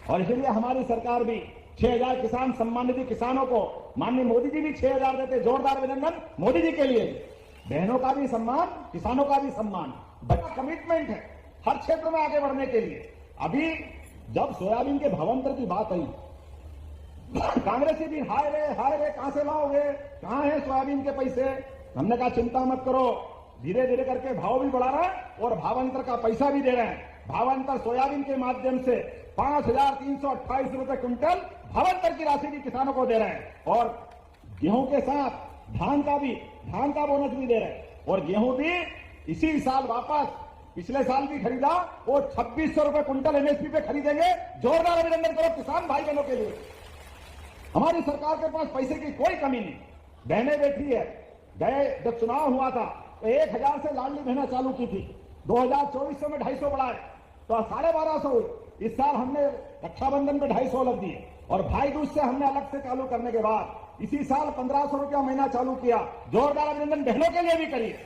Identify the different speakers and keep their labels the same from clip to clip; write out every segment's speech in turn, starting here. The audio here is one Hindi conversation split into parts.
Speaker 1: और इसलिए हमारी सरकार भी 6,000 किसान सम्मान निधि किसानों को माननीय मोदी जी भी 6,000 देते। जोरदार अभिनंदन मोदी जी के लिए। बहनों का भी सम्मान, किसानों का भी सम्मान। बड़ा कमिटमेंट है हर क्षेत्र में आगे बढ़ने के लिए। अभी जब सोयाबीन के भावांतर की बात आई, कांग्रेसी भी हाय रे कहां से लाओगे, कहां है सोयाबीन के पैसे। हमने कहा चिंता मत करो, धीरे धीरे करके भाव भी बढ़ा रहा है और भावांतर का पैसा भी दे रहे हैं। भावांतर सोयाबीन के माध्यम से 5,328 रुपए क्विंटल भावांतर की राशि भी किसानों को दे रहे हैं। और गेहूं के साथ धान का बोनस भी दे रहे हैं। और गेहूं भी इसी साल वापस पिछले साल भी खरीदा, वो 2,600 रुपए क्विंटल एमएसपी पे खरीदेंगे। जोरदार अभिनंदन करो किसान भाई बहनों के लिए। हमारी सरकार के पास पैसे की कोई कमी नहीं। बहनें बैठी है, गए जब चुनाव हुआ था तो 1,000 से लाडली बहना चालू की थी। 2024 में 250 बढ़ाए तो 1250 हुई। इस साल हमने रक्षाबंधन पे 250 अलग दिए और भाई दूज से हमने अलग से चालू करने के बाद इसी साल 1,500 रुपया महीना चालू किया। जोरदार अभिनंदन बहनों के लिए भी करिए।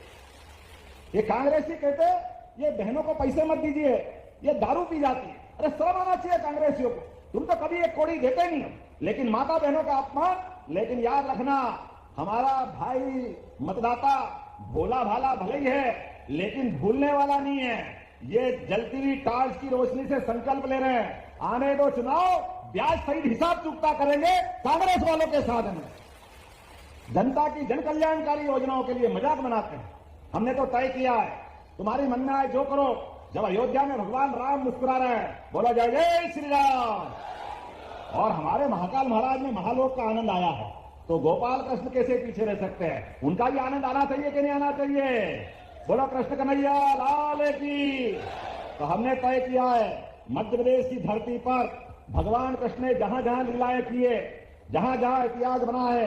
Speaker 1: ये कांग्रेसी कहते ये बहनों को पैसे मत दीजिए, ये दारू पी जाती है। अरे शर्म आना चाहिए कांग्रेसियों को, तुम तो कभी एक कौड़ी देते नहीं हो, लेकिन माता बहनों का अपमान। लेकिन याद रखना, हमारा भाई मतदाता भोला भाला भले ही है लेकिन भूलने वाला नहीं है। ये जलती हुई टार्च की रोशनी से संकल्प ले रहे हैं, आने दो चुनाव, ब्याज सहित हिसाब चुकता करेंगे कांग्रेस वालों के साथ में। जनता की जन कल्याणकारी योजनाओं के लिए मजाक बनाते हैं। हमने तो तय किया है, तुम्हारी मन में आए जो करो। जब अयोध्या में भगवान राम मुस्कुरा रहे हैं, बोला जय जय श्री राम। और हमारे महाकाल महाराज में महालोक का आनंद आया है, तो गोपाल कृष्ण कैसे पीछे रह सकते हैं। उनका भी आनंद आना चाहिए कि नहीं आना चाहिए। बोलो कृष्ण कन्हैया लाल की। तो हमने तय किया है, मध्य प्रदेश की धरती पर भगवान कृष्ण ने जहां जहां लीलाएं किए, जहां जहां इतिहास बना है,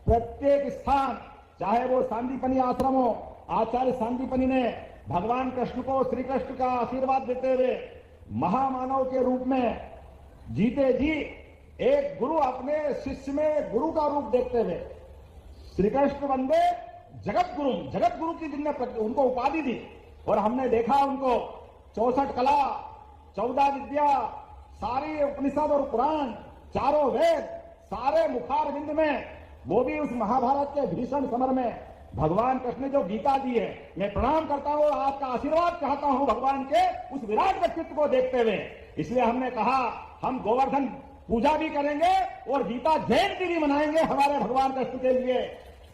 Speaker 1: प्रत्येक स्थान, चाहे वो सांदीपनी आश्रम हो, आचार्य सांदीपनी ने भगवान कृष्ण को, श्री कृष्ण का आशीर्वाद देते हुए महामानव के रूप में जीते जी एक गुरु अपने शिष्य में गुरु का रूप देखते हुए श्री कृष्ण वंदे जगत गुरु की जिनने उनको उपाधि दी। और हमने देखा उनको 64 कला, 14 विद्या, सारी उपनिषद और पुराण, चारों वेद, सारे मुखार बिंद में, वो भी उस महाभारत के भीषण समर में भगवान कृष्ण ने जो गीता दी है। मैं प्रणाम करता हूं, आपका आशीर्वाद चाहता हूं भगवान के उस विराट व्यक्तित्व को देखते हुए। इसलिए हमने कहा हम गोवर्धन पूजा भी करेंगे और गीता जयंती भी मनाएंगे हमारे भगवान कृष्ण के लिए।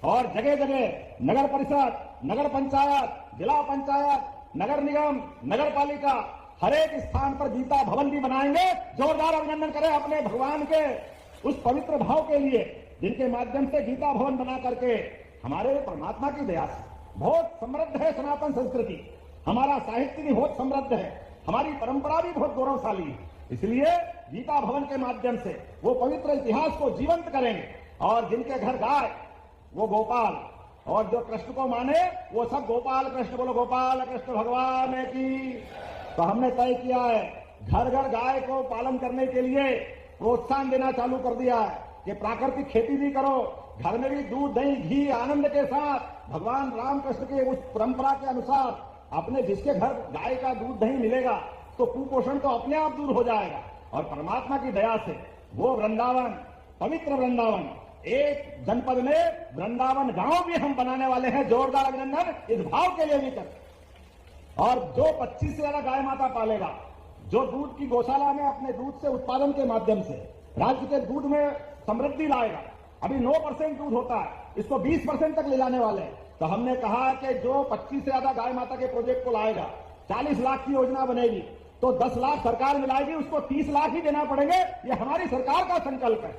Speaker 1: और जगह जगह नगर परिषद, नगर पंचायत, जिला पंचायत, नगर निगम, नगर पालिका, हर एक स्थान पर गीता भवन भी बनाएंगे। जोरदार अभिनंदन करें अपने भगवान के उस पवित्र भाव के लिए, जिनके माध्यम से गीता भवन बना करके हमारे परमात्मा की दया से बहुत समृद्ध है सनातन संस्कृति। हमारा साहित्य भी बहुत समृद्ध है, हमारी परंपरा भी बहुत गौरवशाली है। इसलिए गीता भवन के माध्यम से वो पवित्र इतिहास को जीवंत करेंगे। और जिनके घर गाय वो गोपाल, और जो कृष्ण को माने वो सब गोपाल कृष्ण। बोलो गोपाल कृष्ण भगवान की। तो हमने तय किया है, घर घर गाय को पालन करने के लिए प्रोत्साहन देना चालू कर दिया है कि प्राकृतिक खेती भी करो, घर में भी दूध दही घी आनंद के साथ भगवान रामकृष्ण के उस परंपरा के अनुसार अपने जिसके घर गाय का दूध दही मिलेगा तो कुपोषण तो अपने आप दूर हो जाएगा। और परमात्मा की दया से वो वृंदावन, पवित्र वृंदावन, एक जनपद में वृंदावन गांव भी हम बनाने वाले हैं। जोरदार अभिनंदन इस भाव के लिए भी कर। और जो 25 से ज्यादा गाय माता पालेगा, जो दूध की गौशाला में अपने दूध से उत्पादन के माध्यम से राज्य के दूध में समृद्धि लाएगा। अभी 9% दूध होता है, इसको 20% तक ले जाने वाले हैं। तो हमने कहा कि जो 25 से ज्यादा गाय माता के प्रोजेक्ट को लाएगा, 40 लाख की योजना बनेगी तो 10 लाख सरकार मिलाएगी, उसको 30 लाख ही देना पड़ेंगे। ये हमारी सरकार का संकल्प है।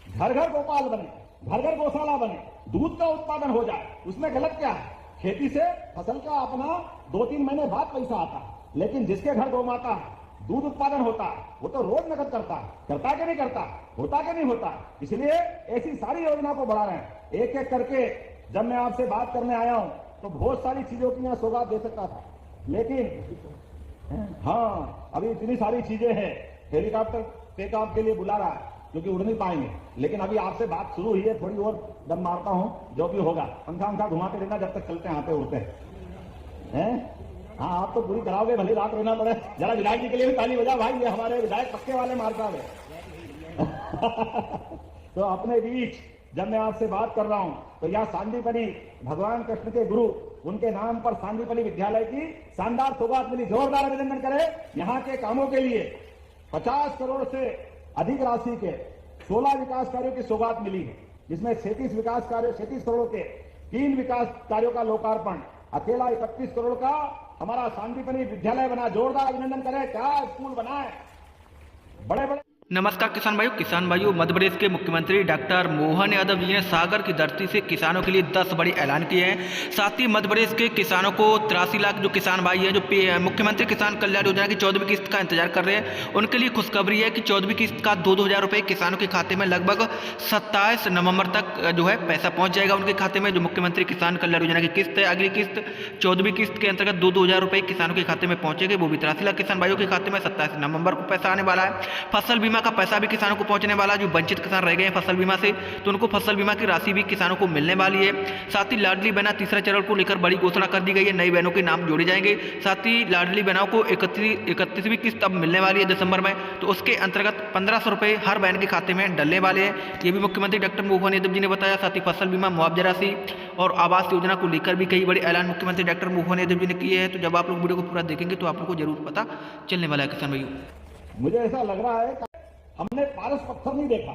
Speaker 1: घर घर गोपाल बने, घर घर गौशाला बने, दूध का उत्पादन हो जाए। उसमें गलत क्या है? खेती से फसल का अपना 2-3 महीने बाद पैसा आता है, लेकिन जिसके घर गौ माता है, दूध उत्पादन होता है, वो तो रोज नकद करता है। करता कि नहीं करता? होता कि नहीं होता? इसलिए ऐसी सारी योजना को बढ़ा रहे हैं। एक एक करके जब मैं आपसे बात करने आया हूं तो बहुत सारी चीजों की यहां सौगात दे सकता था, लेकिन हाँ अभी इतनी सारी चीजें हैं। हेलीकॉप्टर टेक ऑफ के लिए बुला रहा है क्योंकि उड़ नहीं पाएंगे, लेकिन अभी आपसे बात शुरू हुई है, थोड़ी और दम मारता हूं, जो भी होगा। पंखा घुमाते रहना जब तक चलते हैं, आते उड़ते हैं। हाँ, आप तो पूरी कराओगे, भले रात रहना पड़े। जरा विधायक जी के लिए भी ताली बजा भाई, ये हमारे विधायक पक्के वाले मार्का है। तो अपने बीच जब मैं आपसे बात कर रहा हूं तो यह सांदीपनि भगवान कृष्ण के गुरु, उनके नाम पर सांदीपनि विद्यालय की शानदार सौगात मिली। जोरदार अभिनंदन करें। यहाँ के कामों के लिए 50 करोड़ से अधिक राशि के 16 विकास कार्यों की सौगात मिली है, जिसमें 37 करोड़ के 3 विकास कार्यों का लोकार्पण, अकेला 31 करोड़ का हमारा सांदीपनि विद्यालय बना। जोरदार अभिनंदन करें। क्या स्कूल बना है, बड़े बड़े।
Speaker 2: नमस्कार किसान भाइयों, मध्य प्रदेश के मुख्यमंत्री डॉक्टर मोहन यादव जी ने सागर की धरती से किसानों के लिए 10 बड़े ऐलान किए हैं। साथ ही मध्य प्रदेश के किसानों को 83 लाख जो किसान भाई हैं, जो मुख्यमंत्री किसान कल्याण योजना की 14वीं किस्त का इंतजार कर रहे हैं, उनके लिए खुशखबरी है कि 14वीं किस्त का 2-2 हज़ार रुपये किसानों के खाते में लगभग 27 नवंबर तक जो है पैसा पहुँच जाएगा उनके खाते में। जो मुख्यमंत्री किसान कल्याण योजना की किस्त है, अगली किस्त 14वीं किस्त के अंतर्गत 2-2 हज़ार रुपये किसानों के खाते में पहुंचेंगे। वो भी 83 लाख किसान भाइयों के खाते में 27 नवंबर को पैसा आने वाला है। फसल बीमा का पैसा भी किसानों को पहुंचने वाला है। जो वंचित किसान रह गए हैं फसल बीमा से, तो उनको फसल बीमा की राशि भी किसानों को मिलने वाली है। साथ ही लाडली बहना तीसरा चरण को लेकर बड़ी घोषणा कर दी गई है। नई बहनों के नाम जोड़े जाएंगे। साथ ही लाडली बहनों को 31वीं किस्त अब मिलने वाली है दिसंबर में, तो उसके अंतर्गत 1500 रुपये हर बहन के खाते में डलने वाले हैं। ये भी मुख्यमंत्री डॉक्टर मोहन यादव जी ने बताया। साथ ही फसल बीमा, मुआवजा राशि और आवास योजना को लेकर भी कई बड़े ऐलान मुख्यमंत्री डॉक्टर मोहन यादव जी ने किए हैं। तो जब आप लोग वीडियो को पूरा देखेंगे तो आप लोग को जरूर पता चलने वाला है किसान भाइयों।
Speaker 1: मुझे ऐसा लग रहा है हमने पारस पत्थर नहीं देखा,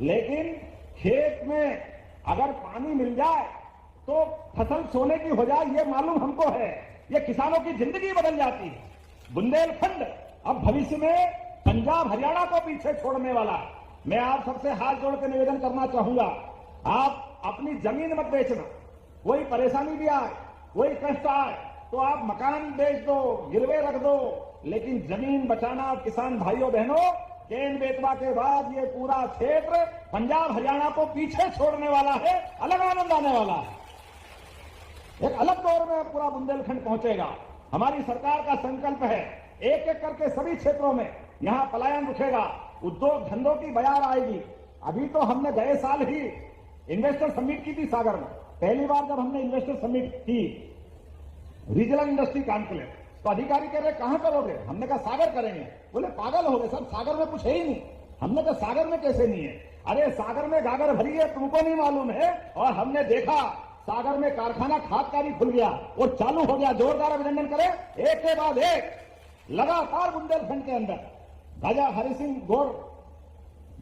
Speaker 1: लेकिन खेत में अगर पानी मिल जाए तो फसल सोने की हो जाए, ये मालूम हमको है। ये किसानों की जिंदगी बदल जाती है। बुंदेलखंड अब भविष्य में पंजाब हरियाणा को पीछे छोड़ने वाला है। मैं आप सबसे हाथ जोड़ के निवेदन करना चाहूंगा, आप अपनी जमीन मत बेचना। कोई परेशानी भी आए, कोई कष्ट आए तो आप मकान बेच दो, गिरवे रख दो, लेकिन जमीन बचाना। किसान भाइयों बहनों, केन बेतवा के बाद ये पूरा क्षेत्र पंजाब हरियाणा को पीछे छोड़ने वाला है, अलग आनंद आने वाला है। एक अलग दौर में पूरा बुंदेलखंड पहुंचेगा। हमारी सरकार का संकल्प है, एक एक करके सभी क्षेत्रों में यहां पलायन रुकेगा, उद्योग धंधों की बयार आएगी। अभी तो हमने गए साल ही इन्वेस्टर समिट की थी सागर में। पहली बार जब हमने इन्वेस्टर समिट की, रीजनल इंडस्ट्री कॉन्क्लेव, तो अधिकारी कह रहे कहां करोगे? हमने कहा सागर करेंगे। बोले पागल हो गए सर, सागर में कुछ है ही नहीं। हमने कहा सागर में कैसे नहीं है? अरे सागर में गागर भरी है, तुमको नहीं मालूम है। और हमने देखा सागर में कारखाना खाद का भी खुल गया और चालू हो गया। जोरदार अभिनंदन करें। एक के बाद एक लगातार बुंदेलखंड के अंदर राजा हरि सिंह गौर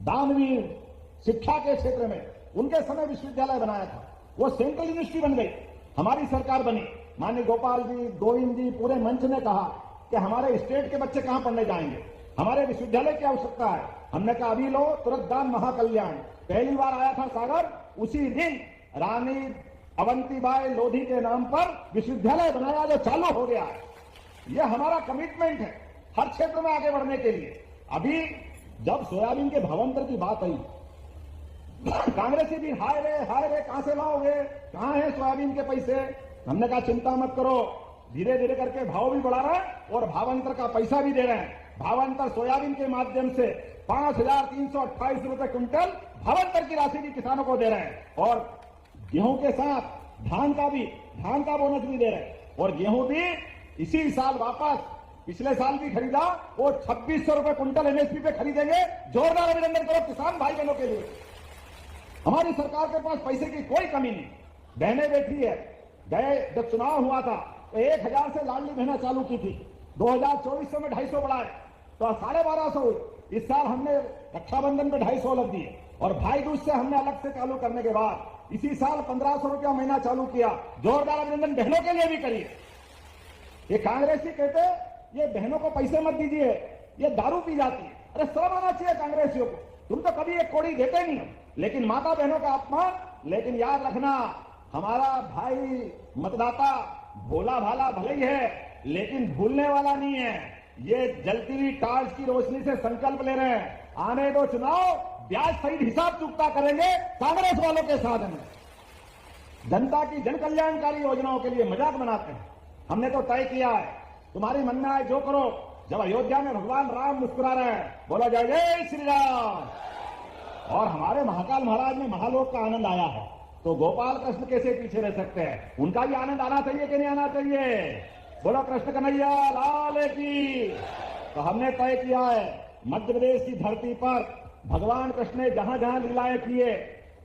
Speaker 1: दानवीर शिक्षा के क्षेत्र में उनके समय विश्वविद्यालय बनाया था, वो सेंट्रल यूनिवर्सिटी बन गई। हमारी सरकार बनी, माननीय गोपाल जी, गोविंद जी, पूरे मंच ने कहा कि हमारे स्टेट के बच्चे कहां पढ़ने जाएंगे, हमारे विश्वविद्यालय की आवश्यकता है। हमने कहा अभी लो, तुरंत दान महाकल्याण। पहली बार आया था सागर, उसी दिन रानी अवंतीबाई लोधी के नाम पर विश्वविद्यालय बनाया, जो चालू हो गया। यह हमारा कमिटमेंट है हर क्षेत्र में आगे बढ़ने के लिए। अभी जब सोयाबीन के भावांतर की बात आई, कांग्रेसी भी हाय रे कहां से लाओगे, कहां है सोयाबीन के पैसे? हमने कहा चिंता मत करो, धीरे धीरे करके भाव भी बढ़ा रहा है और भावांतर का पैसा भी दे रहे हैं। भावांतर सोयाबीन के माध्यम से 5,328 रुपए क्विंटल भावांतर की राशि भी किसानों को दे रहे हैं। और गेहूं के साथ धान का बोनस भी दे रहे हैं। और गेहूं भी इसी साल वापस पिछले साल भी खरीदा और 2600 रुपए क्विंटल एमएसपी पे खरीदेंगे। जोरदार अभिनंदन करो किसान भाई बहनों के लिए। हमारी सरकार के पास पैसे की कोई कमी नहीं, बहने बैठी है। गए जब चुनाव हुआ था तो 1000 से लाडली बहना चालू की थी, 2024 में 250 बढ़ाए तो 1250 हुई। इस साल हमने रक्षाबंधन पे 250 अलग दिए और भाई दूज से हमने अलग से चालू करने के बाद इसी साल 1500 रुपया महीना चालू किया। जोरदार अभिनंदन बहनों के लिए भी करिए। ये कांग्रेसी कहते ये बहनों को पैसे मत दीजिए, ये दारू पी जाती है। अरे शर्म आना चाहिए कांग्रेसियों को, तुम तो कभी एक कौड़ी देते नहीं हो, लेकिन माता बहनों का अपमान। लेकिन याद रखना, हमारा भाई मतदाता भोला भाला भले ही है, लेकिन भूलने वाला नहीं है। ये जलती हुई टार्च की रोशनी से संकल्प ले रहे हैं, आने दो चुनाव, ब्याज सहित हिसाब चुकता करेंगे कांग्रेस वालों के साथ में। जनता की जन कल्याणकारी योजनाओं के लिए मजाक बनाते हैं। हमने तो तय किया है, तुम्हारी मन में आए जो करो। जब अयोध्या में भगवान राम मुस्कुरा रहे हैं, बोला जय जय श्री राम। और हमारे महाकाल महाराज में महालोक का आनंद आया है, तो गोपाल कृष्ण कैसे पीछे रह सकते हैं? उनका भी आनंद आना चाहिए कि नहीं आना चाहिए? बोलो कृष्ण कन्हैया लाल की। तो हमने तय किया है मध्य प्रदेश की धरती पर भगवान कृष्ण ने जहां जहां लीलाएं किए,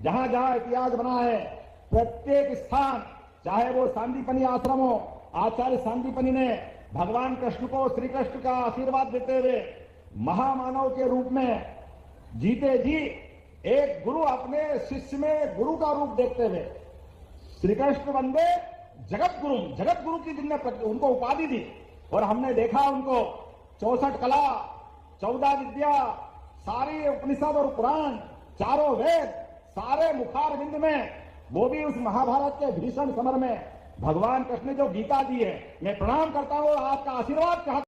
Speaker 1: जहां जहां इतिहास बना है, प्रत्येक स्थान, चाहे वो सांदीपनी आश्रम हो, आचार्य सांदीपनी ने भगवान कृष्ण को, श्री कृष्ण का आशीर्वाद देते हुए महामानव के रूप में जीते जी एक गुरु अपने शिष्य में गुरु का रूप देखते हुए श्री कृष्ण वंदे जगत गुरु की जिनने उनको उपाधि दी। और हमने देखा उनको 64 कला, 14 विद्या, सारी उपनिषद और पुराण, चारों वेद, सारे मुखार बिंद में, वो भी उस महाभारत के भीषण समर में भगवान कृष्ण ने जो गीता दी है, मैं प्रणाम करता हूं और आपका आशीर्वाद चाहता हूं।